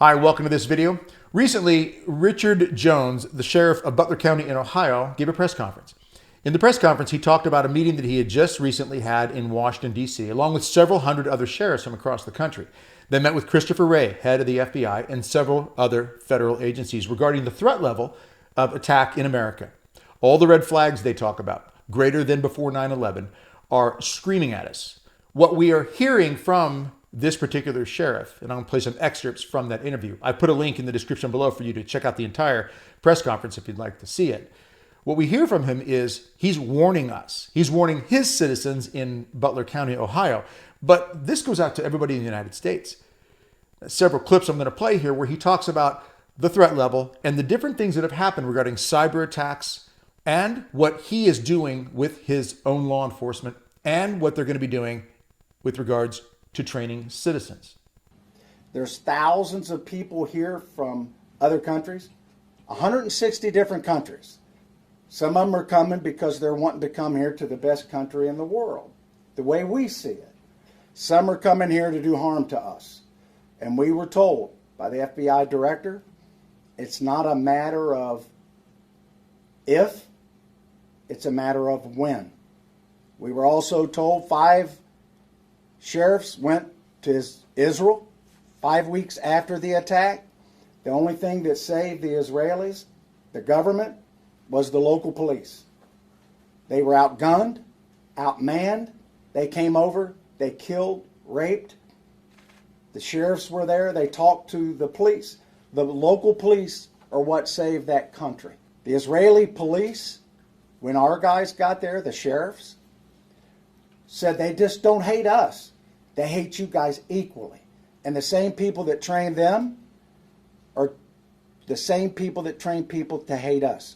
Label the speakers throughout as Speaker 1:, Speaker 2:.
Speaker 1: Hi, welcome to this video. Recently, Richard Jones, the sheriff of Butler County in Ohio, gave a press conference. In the press conference, he talked about a meeting that he had just recently had in Washington, D.C., along with several hundred other sheriffs from across the country. They met with Christopher Wray, head of the FBI, and several other federal agencies regarding the threat level of attack in America. All the red flags they talk about, greater than before 9/11, are screaming at us. What we are hearing from this particular sheriff, and I'm going to play some excerpts from that interview. I put a link in the description below for you to check out the entire press conference if you'd like to see it. What we hear from him is he's warning us. He's warning his citizens in Butler County, Ohio. But this goes out to everybody in the United States. Several clips I'm going to play here where he talks about the threat level and the different things that have happened regarding cyber attacks and what he is doing with his own law enforcement and what they're going to be doing with regards to training citizens.
Speaker 2: There's thousands of people here from other countries, 160 different countries. Some of them are coming because they're wanting to come here to the best country in the world, the way we see it. Some are coming here to do harm to us. And we were told by the FBI director, it's not a matter of if, it's a matter of when. We were also told 5 sheriffs went to Israel 5 weeks after the attack. The only thing that saved the Israelis, the government, was the local police. They were outgunned, outmanned. They came over, they killed, raped. The sheriffs were there, they talked to the police. The local police are what saved that country. The Israeli police, when our guys got there, the sheriffs, said they just don't hate us. They hate you guys equally. And the same people that train them are the same people that train people to hate us.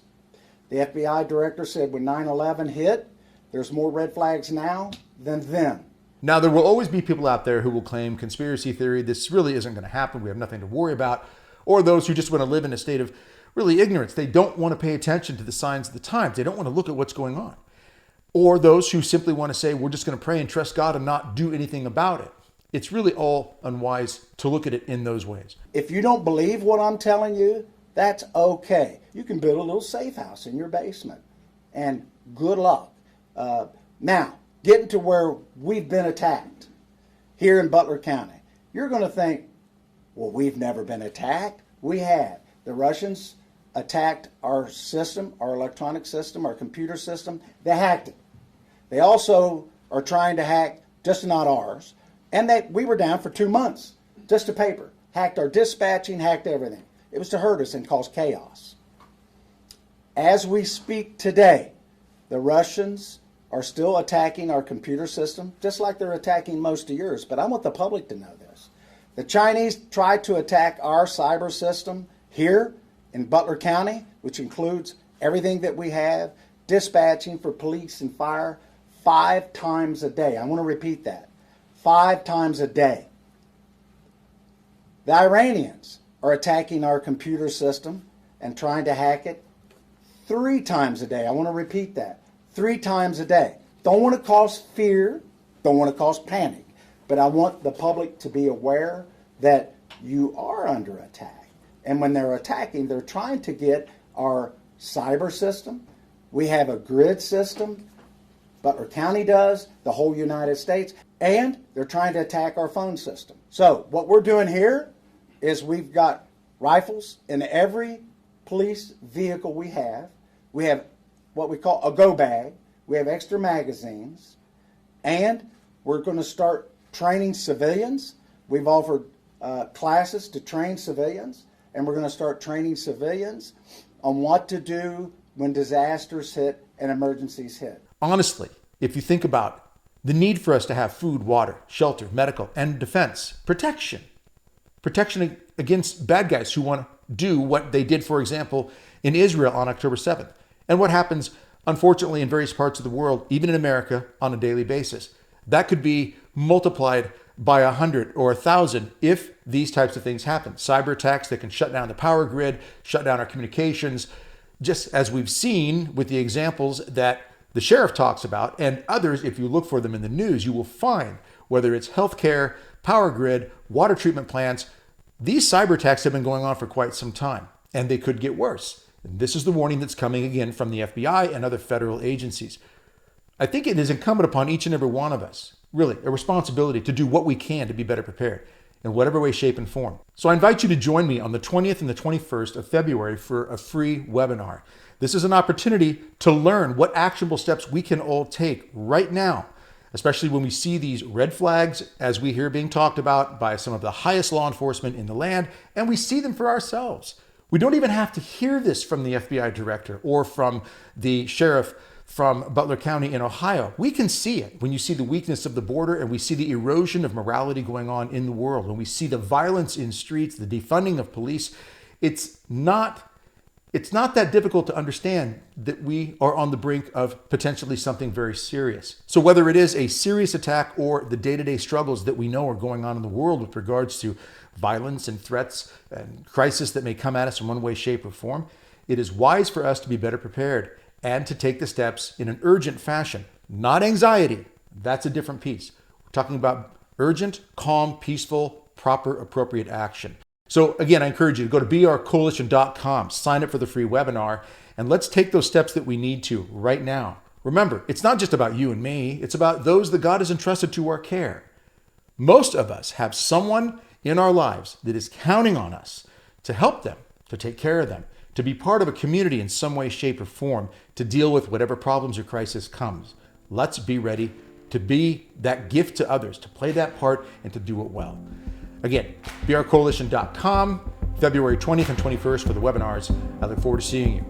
Speaker 2: The FBI director said when 9/11 hit, there's more red flags now than then.
Speaker 1: Now, there will always be people out there who will claim conspiracy theory. This really isn't going to happen. We have nothing to worry about. Or those who just want to live in a state of really ignorance. They don't want to pay attention to the signs of the times. They don't want to look at what's going on. Or those who simply want to say, we're just going to pray and trust God and not do anything about it. It's really all unwise to look at it in those ways.
Speaker 2: If you don't believe what I'm telling you, that's okay. You can build a little safe house in your basement. And good luck. Now, getting to where we've been attacked here in Butler County. You're going to think, well, we've never been attacked. We have. The Russians attacked our system, our electronic system, our computer system. They hacked it. They also are trying to hack, just not ours. And we were down for 2 months, just a paper. Hacked our dispatching, hacked everything. It was to hurt us and cause chaos. As we speak today, the Russians are still attacking our computer system, just like they're attacking most of yours. But I want the public to know this. The Chinese tried to attack our cyber system here in Butler County, which includes everything that we have, dispatching for police and fire, 5 times a day. I want to repeat that. 5 times a day. The Iranians are attacking our computer system and trying to hack it 3 times a day. I want to repeat that. 3 times a day. Don't want to cause fear, don't want to cause panic, but I want the public to be aware that you are under attack. And when they're attacking, they're trying to get our cyber system. We have a grid system. Butler County does, the whole United States, and they're trying to attack our phone system. So what we're doing here is we've got rifles in every police vehicle we have. We have what we call a go bag. We have extra magazines. And we're going to start training civilians. We've offered classes to train civilians. And we're going to start training civilians on what to do when disasters hit and emergencies hit.
Speaker 1: Honestly, if you think about the need for us to have food, water, shelter, medical, and defense, protection against bad guys who want to do what they did, for example, in Israel on October 7th, and what happens, unfortunately, in various parts of the world, even in America, on a daily basis. That could be multiplied by 100 or 1,000 if these types of things happen. Cyber attacks that can shut down the power grid, shut down our communications, just as we've seen with the examples that the sheriff talks about, and others, if you look for them in the news, you will find, whether it's healthcare, power grid, water treatment plants, These cyber attacks have been going on for quite some time, and they could get worse. And this is the warning that's coming again from the FBI and other federal agencies. I think it is incumbent upon each and every one of us, really, a responsibility to do what we can to be better prepared in whatever way, shape, and form. So I invite you to join me on the 20th and the 21st of February for a free webinar. This is an opportunity to learn what actionable steps we can all take right now, especially when we see these red flags as we hear being talked about by some of the highest law enforcement in the land, and we see them for ourselves. We don't even have to hear this from the FBI director or from the sheriff from Butler County in Ohio. We can see it when you see the weakness of the border and we see the erosion of morality going on in the world. When we see the violence in streets, the defunding of police, it's not that difficult to understand that we are on the brink of potentially something very serious. So whether it is a serious attack or the day-to-day struggles that we know are going on in the world with regards to violence and threats and crisis that may come at us in one way, shape, or form, it is wise for us to be better prepared and to take the steps in an urgent fashion, not anxiety. That's a different piece. We're talking about urgent, calm, peaceful, proper, appropriate action. So again, I encourage you to go to brcoalition.com, sign up for the free webinar, and let's take those steps that we need to right now. Remember, it's not just about you and me. It's about those that God has entrusted to our care. Most of us have someone in our lives that is counting on us to help them, to take care of them, to be part of a community in some way, shape, or form, to deal with whatever problems or crisis comes. Let's be ready to be that gift to others, to play that part and to do it well. Again, brcoalition.com, February 20th and 21st for the webinars. I look forward to seeing you.